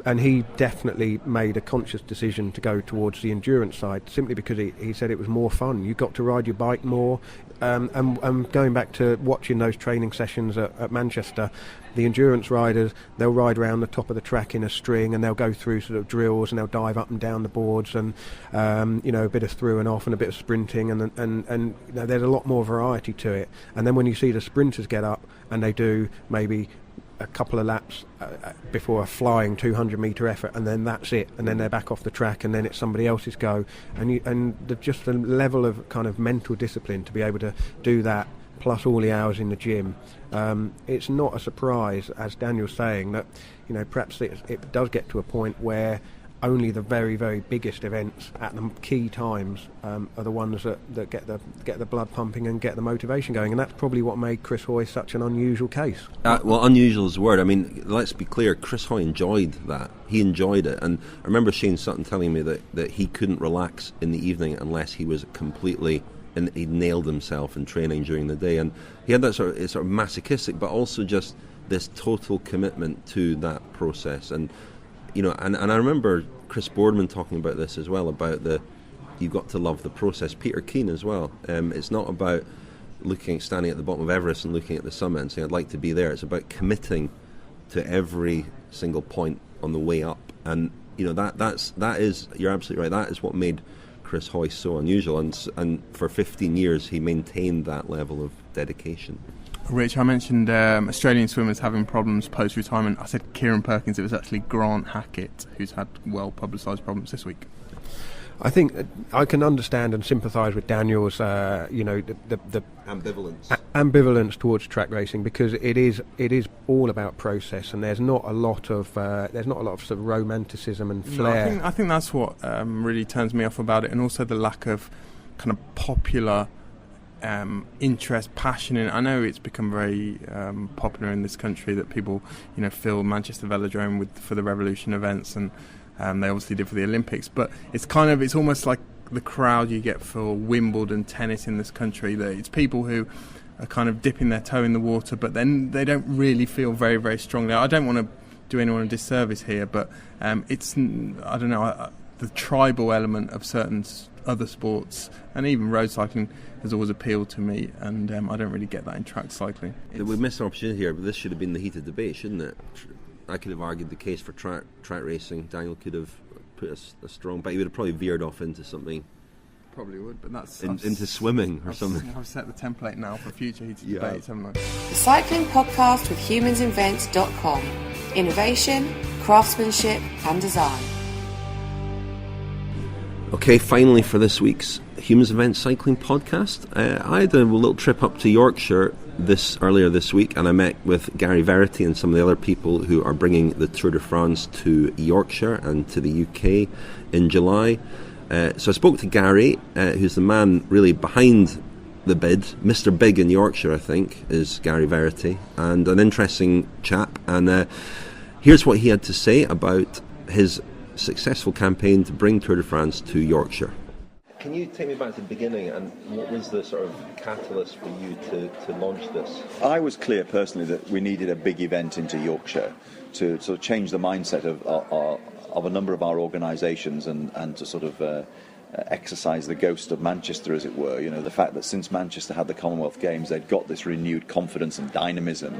And he definitely made a conscious decision to go towards the endurance side, simply because he said it was more fun. You got to ride your bike more. And going back to watching those training sessions at Manchester, the endurance riders, they'll ride around the top of the track in a string, and they'll go through sort of drills, and they'll dive up and down the boards, and a bit of through and off and a bit of sprinting, and there's a lot more variety to it. And then when you see the sprinters get up and they do maybe a couple of laps before a flying 200-metre effort, and then that's it, and then they're back off the track, and then it's somebody else's go, just the level of kind of mental discipline to be able to do that, plus all the hours in the gym. It's not a surprise, as Daniel's saying, that perhaps it does get to a point where only the very, very biggest events at the key times are the ones that get the blood pumping and get the motivation going, and that's probably what made Chris Hoy such an unusual case. Well, unusual is the word. I mean, let's be clear, Chris Hoy enjoyed that. He enjoyed it, and I remember Shane Sutton telling me that he couldn't relax in the evening unless he was completely, and he nailed himself in training during the day, and he had that sort of masochistic, but also just this total commitment to that process. And and I remember Chris Boardman talking about this as well, about you've got to love the process. Peter Keane as well. It's not about standing at the bottom of Everest and looking at the summit and saying I'd like to be there. It's about committing to every single point on the way up. And that is, you're absolutely right, that is what made Chris Hoy so unusual. And for 15 years he maintained that level of dedication. Rich, I mentioned Australian swimmers having problems post-retirement. I said Kieran Perkins. It was actually Grant Hackett who's had well-publicised problems this week. I think I can understand and sympathise with Daniel's, the ambivalence towards track racing, because it is all about process, and there's not a lot of sort of romanticism and flair. No, I think that's what really turns me off about it, and also the lack of kind of popular interest, passion in. I know it's become very popular in this country that people fill Manchester Velodrome for the Revolution events, and They obviously did for the Olympics, but it's almost like the crowd you get for Wimbledon tennis in this country. That it's people who are kind of dipping their toe in the water, but then they don't really feel very, very strongly. I don't want to do anyone a disservice here, but it's, I don't know, the tribal element of certain other sports, and even road cycling, has always appealed to me, and I don't really get that in track cycling. We missed an opportunity here, but this should have been the heated debate, shouldn't it? I could have argued the case for track racing. Daniel could have put a strong, but he would have probably veered off into something. Probably would, but that's into swimming or something. I've set the template now for future heated debates, haven't I? The Cycling Podcast with humansinvent.com. Innovation, craftsmanship and design. Okay, finally for this week's Humans Event Cycling Podcast. I had a little trip up to Yorkshire earlier this week, and I met with Gary Verity and some of the other people who are bringing the Tour de France to Yorkshire and to the UK in July. So I spoke to Gary, who's the man really behind the bid. Mr. Big in Yorkshire, I think, is Gary Verity, and an interesting chap. And here's what he had to say about his successful campaign to bring Tour de France to Yorkshire. Can you take me back to the beginning, and what was the sort of catalyst for you to launch this? I was clear personally that we needed a big event into Yorkshire to sort of change the mindset of a number of our organisations and to sort of exercise the ghost of Manchester, as it were. You know, the fact that since Manchester had the Commonwealth Games, they'd got this renewed confidence and dynamism,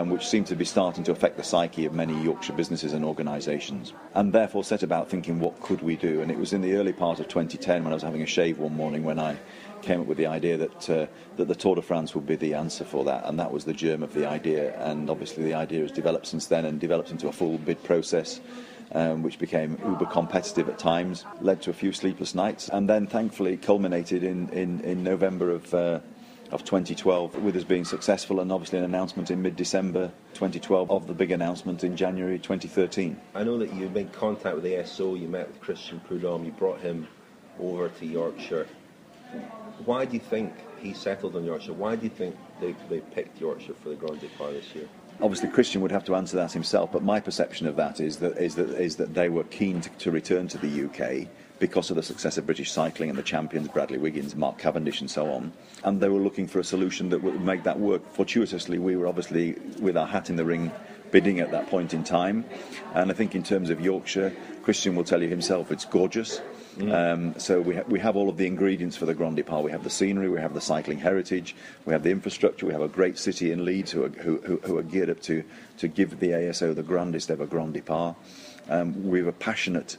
which seemed to be starting to affect the psyche of many Yorkshire businesses and organisations, and therefore set about thinking, what could we do? And it was in the early part of 2010 when I was having a shave one morning when I came up with the idea that the Tour de France would be the answer for that, and that was the germ of the idea. And obviously the idea has developed since then and developed into a full bid process, which became uber competitive at times, led to a few sleepless nights, and then thankfully culminated in November of 2012 with us being successful, and obviously an announcement in mid-December 2012 of the big announcement in January 2013. I know that you made contact with the ASO, you met with Christian Prudhomme, you brought him over to Yorkshire. Why do you think he settled on Yorkshire? Why do you think they picked Yorkshire for the Grand Départ this year? Obviously, Christian would have to answer that himself, but my perception of that is that they were keen to return to the UK because of the success of British cycling and the champions, Bradley Wiggins, Mark Cavendish and so on, and they were looking for a solution that would make that work. Fortuitously, we were obviously with our hat in the ring bidding at that point in time, and I think in terms of Yorkshire, Christian will tell you himself, it's gorgeous. So we have all of the ingredients for the Grand Départ. We have the scenery, we have the cycling heritage, we have the infrastructure, we have a great city in Leeds who are geared up to give the ASO the grandest ever Grand Départ. We have a passionate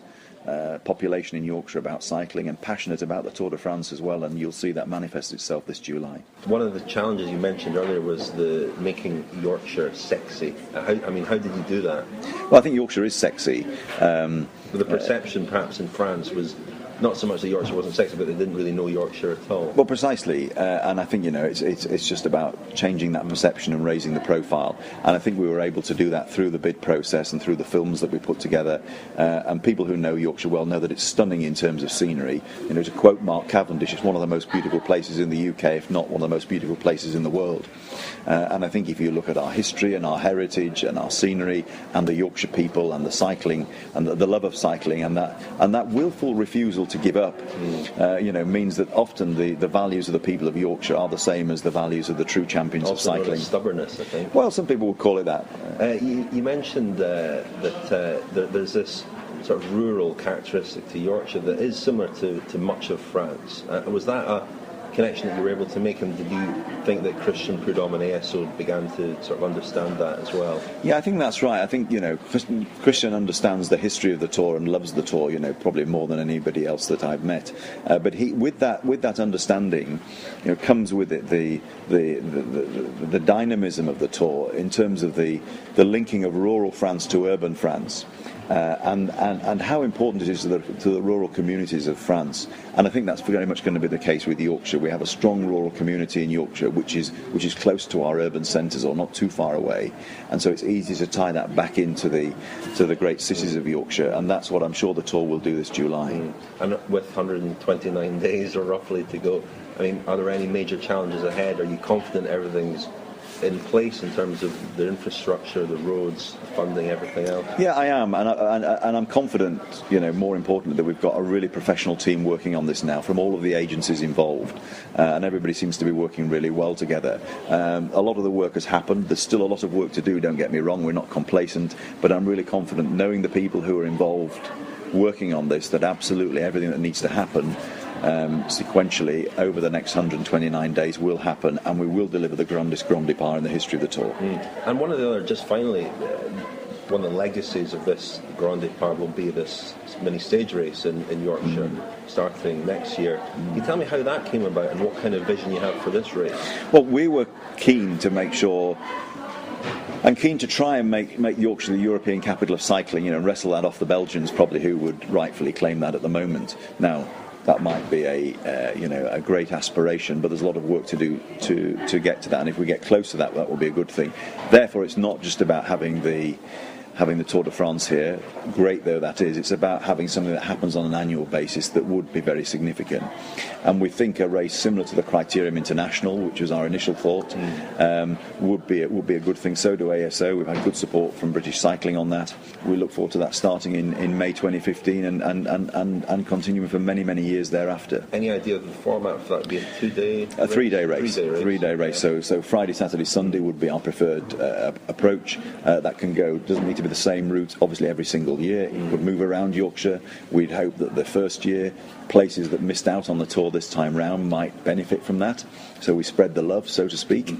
population in Yorkshire about cycling and passionate about the Tour de France as well, and you'll see that manifest itself this July. One of the challenges you mentioned earlier was the making Yorkshire sexy. How did you do that? Well, I think Yorkshire is sexy. The perception perhaps in France was not so much that Yorkshire wasn't sexy, but they didn't really know Yorkshire at all. Well, precisely, and I think it's just about changing that perception and raising the profile. And I think we were able to do that through the bid process and through the films that we put together. And people who know Yorkshire well know that it's stunning in terms of scenery. You know, to quote Mark Cavendish, it's one of the most beautiful places in the UK, if not one of the most beautiful places in the world. And I think if you look at our history and our heritage and our scenery and the Yorkshire people and the cycling and the love of cycling and that willful refusal to give up, means that often the values of the people of Yorkshire are the same as the values of the true champions of cycling. Stubbornness, I think. Well, some people would call it that. You mentioned that there's this sort of rural characteristic to Yorkshire that is similar to much of France. Was that a connection that you were able to make, and did you think that Christian Prudhomme and ASO began to sort of understand that as well? Yeah, I think that's right. I think Christian understands the history of the Tour and loves the Tour, probably more than anybody else that I've met. But he, with that understanding, comes with it the dynamism of the Tour in terms of the linking of rural France to urban France. And how important it is to the rural communities of France, and I think that's very much going to be the case with Yorkshire. We have a strong rural community in Yorkshire, which is close to our urban centres or not too far away, and so it's easy to tie that back into the great cities of Yorkshire, and that's what I'm sure the Tour will do this July. And with 129 days or roughly to go, are there any major challenges ahead? Are you confident everything's in place in terms of the infrastructure, the roads, the funding, everything else? Yeah, I am, and I'm confident, more importantly, that we've got a really professional team working on this now from all of the agencies involved, and everybody seems to be working really well together. A lot of the work has happened. There's still a lot of work to do, don't get me wrong, we're not complacent, but I'm really confident, knowing the people who are involved working on this, that absolutely everything that needs to happen sequentially over the next 129 days will happen, and we will deliver the grandest Grand Départ in the history of the Tour. And one of the other, just finally, one of the legacies of this Grand Départ will be this mini stage race in Yorkshire starting next year. Can you tell me how that came about and what kind of vision you have for this race? Well, we were keen to make sure, and keen to try and make Yorkshire the European capital of cycling, wrestle that off the Belgians, probably, who would rightfully claim that at the moment. Now, that might be a great aspiration, but there's a lot of work to do to get to that, and if we get close to that, that will be a good thing. Therefore, it's not just about having the Tour de France here, great though that is. It's about having something that happens on an annual basis that would be very significant. And we think a race similar to the Criterium International, which was our initial thought, would be a good thing. So do ASO. We've had good support from British Cycling on that. We look forward to that starting in May 2015 and continuing for many, many years thereafter. Any idea of the format for that? Would be a 2-day? A 3-day race. 3-day race. So Friday, Saturday, Sunday would be our preferred approach. That can go, doesn't need to be the same route, obviously, every single year. It could move around Yorkshire. We'd hope that the first year, places that missed out on the Tour this time round might benefit from that. So we spread the love, so to speak,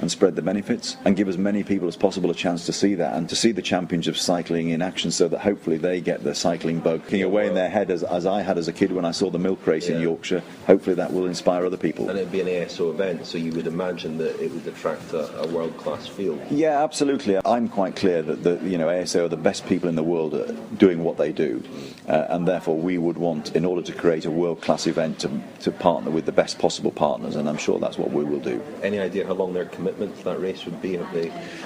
and spread the benefits, and give as many people as possible a chance to see that, and to see the champions of cycling in action, so that hopefully they get the cycling bug away in their head, as I had as a kid when I saw the milk race in Yorkshire. Hopefully that will inspire other people. And it'd be an ASO event, so you would imagine that it would attract a world-class field. Yeah, absolutely. I'm quite clear that ASO are the best people in the world at doing what they do, and therefore we would want, in order to create a world-class event, to partner with the best possible partners, and I'm sure that's what we will do. Any idea how long their commitment to that race would be?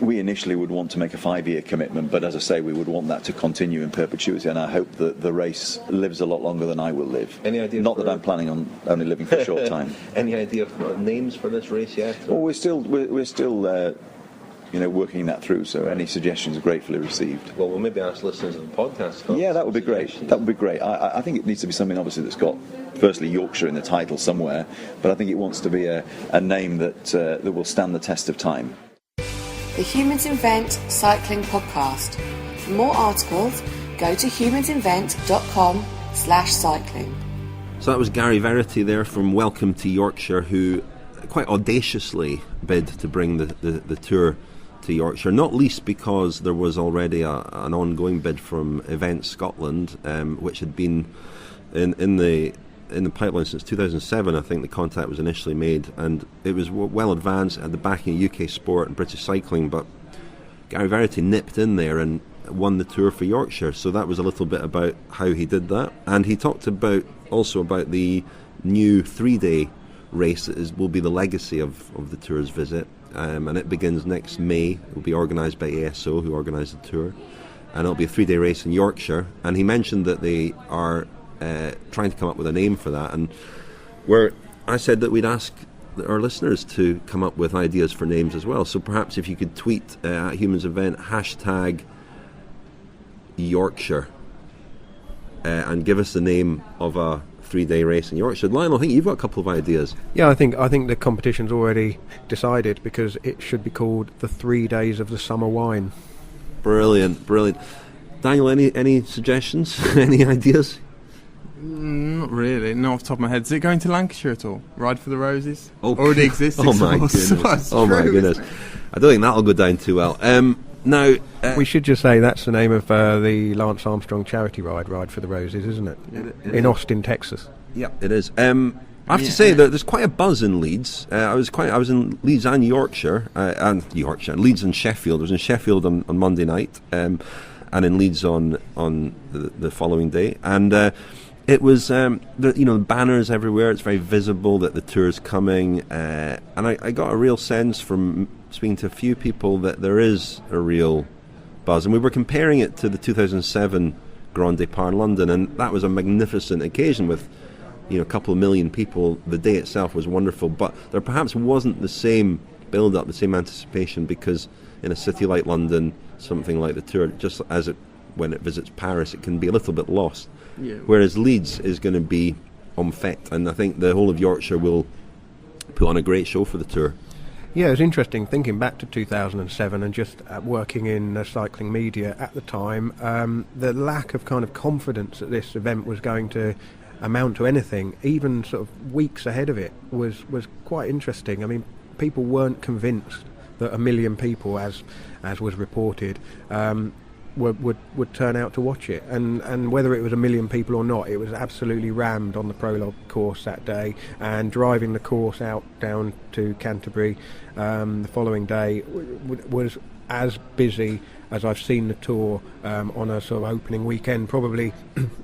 We initially would want to make a 5-year commitment, but as I say, we would want that to continue in perpetuity, and I hope that the race lives a lot longer than I will live. Any idea? Not that I'm planning on only living for a short time. Any idea of names for this race yet? Well, we're still working that through, so any suggestions are gratefully received. Well, we'll maybe ask listeners of the podcast. Yeah, that would be great. That would be great. I think it needs to be something, obviously, that's got, firstly, Yorkshire in the title somewhere, but I think it wants to be a name that will stand the test of time. The Humans Invent Cycling Podcast. For more articles, go to humansinvent.com/cycling. So that was Gary Verity there from Welcome to Yorkshire, who quite audaciously bid to bring the tour to Yorkshire, not least because there was already an ongoing bid from Event Scotland, which had been in the pipeline since 2007. I think the contact was initially made, and it was well advanced, at the backing of UK Sport and British Cycling, but Gary Verity nipped in there and won the tour for Yorkshire. So that was a little bit about how he did that, and he talked also about the new 3-day race that will be the legacy of the tour's visit, and it begins next May. It will be organised by ASO, who organised the tour, and it'll be a 3-day race in Yorkshire. And he mentioned that they are trying to come up with a name for that, and I said that we'd ask our listeners to come up with ideas for names as well. So perhaps if you could tweet at Humans Event #Yorkshire and give us the name of a 3-day race in Yorkshire. Lionel, I think you've got a couple of ideas. Yeah, I think the competition's already decided, because it should be called the 3 Days of the Summer Wine. Brilliant. Daniel, any suggestions? Any ideas? Not really, not off the top of my head. Is it going to Lancashire at all? Ride for the Roses? Oh, already existing. Oh my goodness. I don't think that'll go down too well. Now, we should just say that's the name of the Lance Armstrong charity Ride for the Roses, isn't it? In Austin, Texas. Yeah, it is. I have to say that there's quite a buzz in Leeds. I was in Leeds and Yorkshire, Leeds and Sheffield. I was in Sheffield on Monday night, and in Leeds on the following day, and it was the banners everywhere. It's very visible that the tour's coming, and I got a real sense from speaking to a few people that there is a real buzz, and we were comparing it to the 2007 Grand Départ in London, and that was a magnificent occasion with a couple of million people. The day itself was wonderful, but there perhaps wasn't the same build-up, the same anticipation, because in a city like London, something like the Tour, just as when it visits Paris, it can be a little bit lost. Yeah. Whereas Leeds is going to be en fête, and I think the whole of Yorkshire will put on a great show for the Tour. Yeah, it was interesting thinking back to 2007 and just working in cycling media at the time. The lack of kind of confidence that this event was going to amount to anything, even sort of weeks ahead of it, was quite interesting. I mean, people weren't convinced that 1 million people, as was reported, would turn out to watch it, and whether it was 1 million people or not, it was absolutely rammed on the prologue course that day, and driving the course out down to Canterbury the following day was as busy as I've seen the Tour on a sort of opening weekend. Probably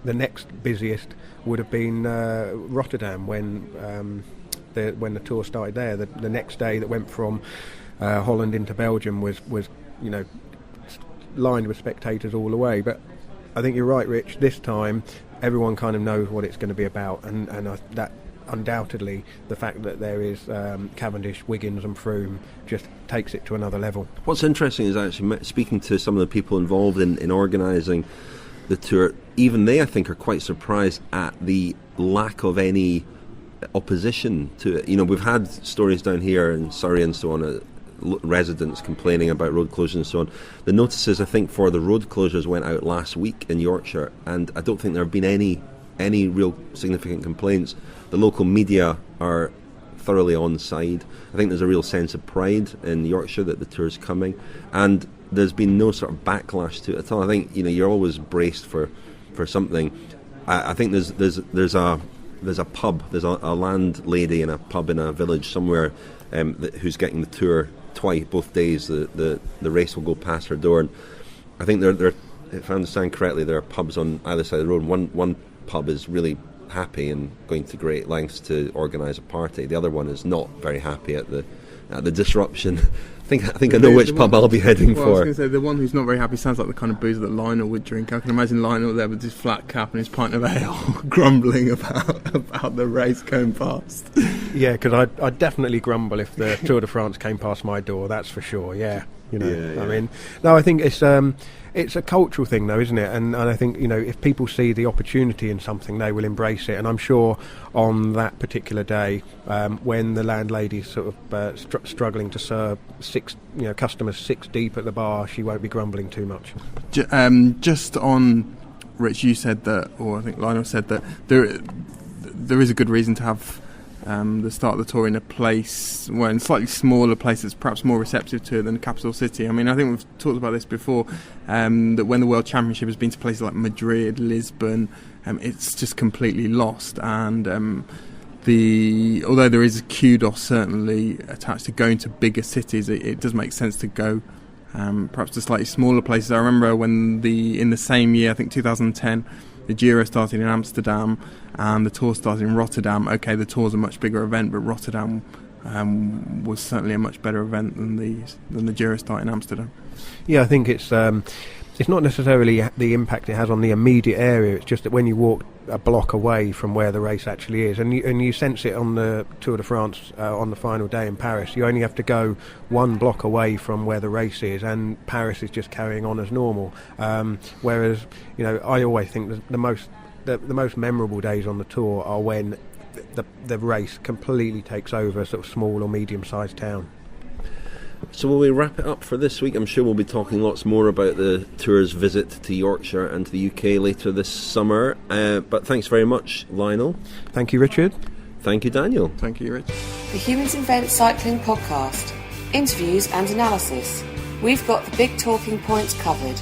the next busiest would have been Rotterdam when the Tour started there. The next day that went from Holland into Belgium was lined with spectators all the way. But I think you're right, Rich. This time, everyone kind of knows what it's going to be about, and that undoubtedly the fact that there is Cavendish, Wiggins, and Froome just takes it to another level. What's interesting is actually speaking to some of the people involved in organising the Tour. Even they, I think, are quite surprised at the lack of any opposition to it. We've had stories down here in Surrey and so on, residents complaining about road closures and so on. The notices, I think, for the road closures went out last week in Yorkshire, and I don't think there have been any real significant complaints. The local media are thoroughly on side. I think there's a real sense of pride in Yorkshire that the Tour's coming, and there's been no sort of backlash to it at all. I think you're always braced for something. I think there's a pub, there's a landlady in a pub in a village somewhere who's getting the Tour twice, both days. The race will go past her door, and I think there, if I understand correctly, there are pubs on either side of the road. One pub is really happy and going to great lengths to organise a party. The other one is not very happy at the disruption. I think I know which pub I'll be heading for. I was going to say, the one who's not very happy sounds like the kind of booze that Lionel would drink. I can imagine Lionel there with his flat cap and his pint of ale, grumbling about the race going past. Yeah, because I'd definitely grumble if the Tour de France came past my door. That's for sure. Yeah. I mean, no, I think it's a cultural thing, though, isn't it? And I think if people see the opportunity in something, they will embrace it. And I'm sure on that particular day, when the landlady's sort of struggling to serve customers 6 deep at the bar, she won't be grumbling too much. Just on Rich, you said that, or I think Lionel said that there is a good reason to have the start of the Tour in a place, well, in a slightly smaller place that's perhaps more receptive to it than the capital city. I mean, I think we've talked about this before, that when the World Championship has been to places like Madrid, Lisbon, it's just completely lost. And although there is a kudos certainly attached to going to bigger cities, it does make sense to go perhaps to slightly smaller places. I remember when in the same year, I think 2010, the Giro started in Amsterdam and the Tour started in Rotterdam. Okay, the Tour's a much bigger event, but Rotterdam was certainly a much better event than the Giro start in Amsterdam. Yeah, I think it's not necessarily the impact it has on the immediate area. It's just that when you walk a block away from where the race actually is, and you sense it on the Tour de France on the final day in Paris, you only have to go 1 block away from where the race is, and Paris is just carrying on as normal. Whereas, I always think the most memorable days on the Tour are when the race completely takes over a sort of small or medium-sized town. So will we wrap it up for this week? I'm sure we'll be talking lots more about the Tour's visit to Yorkshire and to the UK later this summer. But thanks very much, Lionel. Thank you, Richard. Thank you, Daniel. Thank you, Rich. The Humans Invent Cycling podcast. Interviews and analysis. We've got the big talking points covered.